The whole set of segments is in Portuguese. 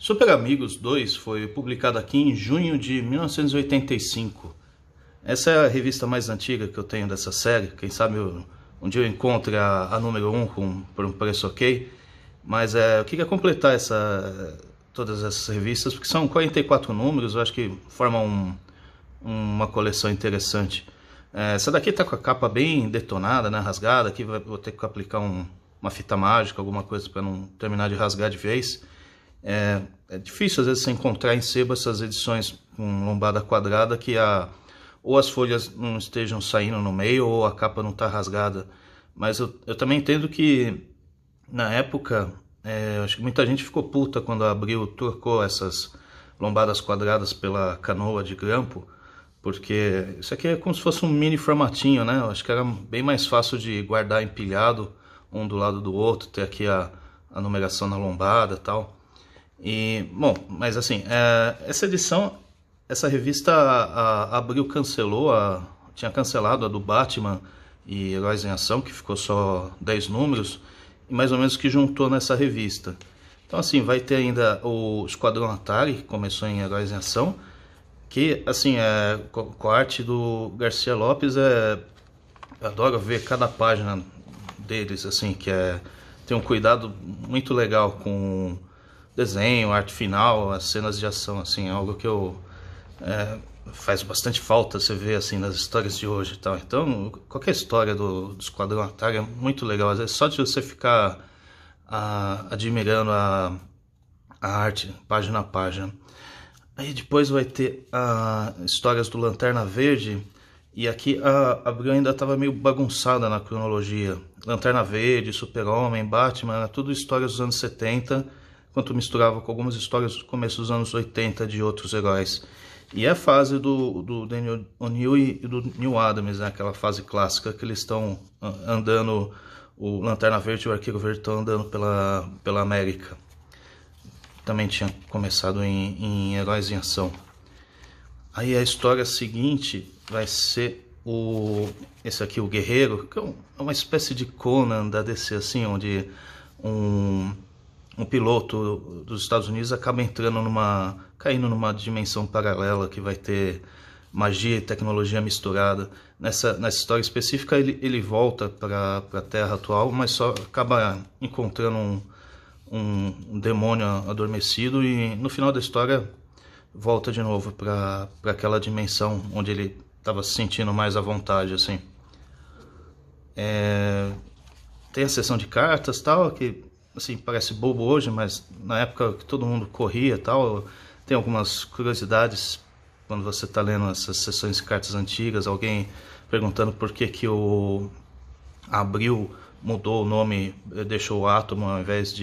Super Amigos 2 foi publicado aqui em junho de 1985. Essa é a revista mais antiga que eu tenho dessa série. Quem sabe um dia eu encontre a número 1 por um preço ok. Mas eu queria completar todas essas revistas, porque são 44 números, eu acho que formam uma coleção interessante. Essa daqui está com a capa bem detonada, né, rasgada. Aqui vou ter que aplicar uma fita mágica, alguma coisa para não terminar de rasgar de vez. É difícil às vezes você encontrar em sebo essas edições com lombada quadrada que ou as folhas não estejam saindo no meio ou a capa não está rasgada. Mas eu também entendo que na época acho que muita gente ficou puta quando a Abril trocou essas lombadas quadradas pela canoa de grampo, porque isso aqui é como se fosse um mini formatinho, né? Eu acho que era bem mais fácil de guardar empilhado um do lado do outro, ter aqui a numeração na lombada e tal. E, bom, mas assim, essa revista a Abril cancelou, tinha cancelado a do Batman e Heróis em Ação, que ficou só 10 números, e mais ou menos que juntou nessa revista. Então assim, vai ter ainda o Esquadrão Atari, que começou em Heróis em Ação, que assim, com a arte do Garcia Lopes, eu adoro ver cada página deles, assim, tem um cuidado muito legal com desenho, arte final, as cenas de ação, assim, algo que faz bastante falta você ver assim nas histórias de hoje e tal. Então, qualquer história do Esquadrão Atari é muito legal, às vezes só de você ficar admirando a arte, página a página. Aí depois vai ter histórias do Lanterna Verde, e aqui a Abril ainda estava meio bagunçada na cronologia. Lanterna Verde, Super-Homem, Batman, tudo histórias dos anos 70, enquanto misturava com algumas histórias do começo dos anos 80 de outros heróis. E é a fase do Daniel O'Neil e do Neil Adams, né? Aquela fase clássica que eles estão andando, o Lanterna Verde e o Arqueiro Verde estão andando pela América. Também tinha começado em Heróis em Ação. Aí a história seguinte vai ser esse aqui, o Guerreiro, que é uma espécie de Conan da DC, assim, onde um piloto dos Estados Unidos acaba caindo numa dimensão paralela que vai ter magia e tecnologia misturada. Nessa história específica ele volta para a Terra atual, mas só acaba encontrando um demônio adormecido, e no final da história volta de novo para aquela dimensão onde ele estava se sentindo mais à vontade, assim. Tem a sessão de cartas tal, que assim, parece bobo hoje, mas na época que todo mundo corria tal, tem algumas curiosidades quando você está lendo essas sessões de cartas antigas, alguém perguntando por que a Abril mudou o nome, deixou o Átomo ao invés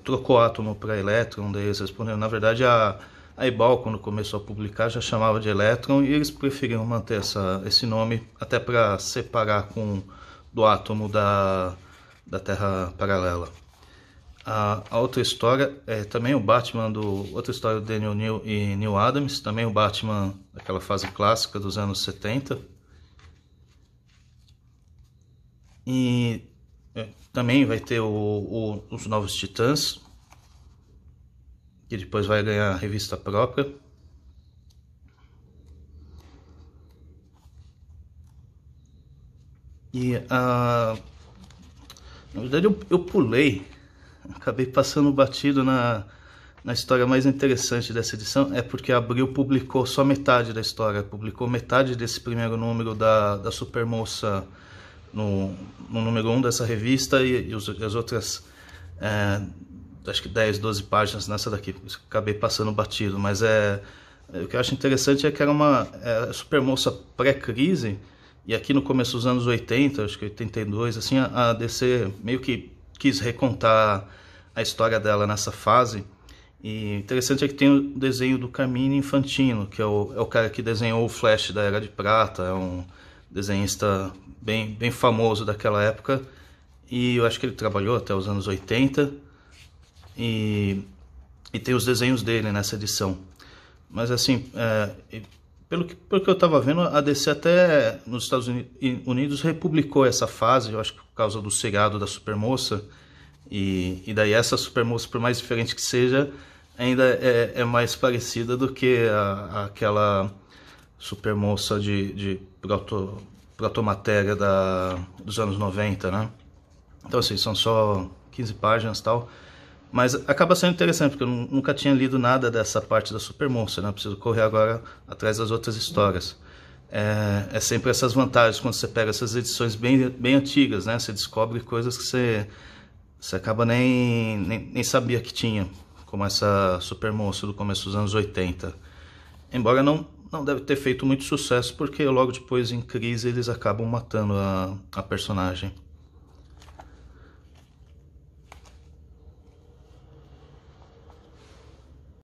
trocou Átomo para Elétron. Daí eles responderam, na verdade a Ebal, quando começou a publicar, já chamava de Elétron, e eles preferiram manter esse nome até para separar do átomo da Terra paralela. A outra história é também o Batman outra história do Daniel O'Neil e Neil Adams, também o Batman daquela fase clássica dos anos 70. E também vai ter os Novos Titãs, que depois vai ganhar revista própria. E na verdade eu pulei, acabei passando batido na história mais interessante dessa edição, porque a Abril publicou só metade da história, publicou metade desse primeiro número da Supermoça no número 1 dessa revista, e as outras acho que 10, 12 páginas nessa daqui, acabei passando batido. Mas o que eu acho interessante é que era uma Supermoça pré-crise, e aqui no começo dos anos 80, acho que 82, assim, a DC meio que quis recontar a história dela nessa fase. E interessante é que tem o desenho do Carmine Infantino, que é o cara que desenhou o Flash da Era de Prata, é um desenhista bem famoso daquela época, e eu acho que ele trabalhou até os anos 80, e tem os desenhos dele nessa edição. Mas assim, pelo que eu estava vendo, a DC até nos Estados Unidos republicou essa fase, eu acho que por causa do seriado da Supermoça, E daí essa Supermoça, por mais diferente que seja, ainda é mais parecida do que aquela Supermoça de protomatéria dos anos 90, né? Então assim, são só 15 páginas e tal. Mas acaba sendo interessante, porque eu nunca tinha lido nada dessa parte da Supermoça, né? Eu preciso correr agora atrás das outras histórias. É sempre essas vantagens quando você pega essas edições bem antigas, né? Você descobre coisas que você acaba nem sabia que tinha, como essa Supermoça do começo dos anos 80. Embora não deve ter feito muito sucesso, porque logo depois, em Crise, eles acabam matando a personagem.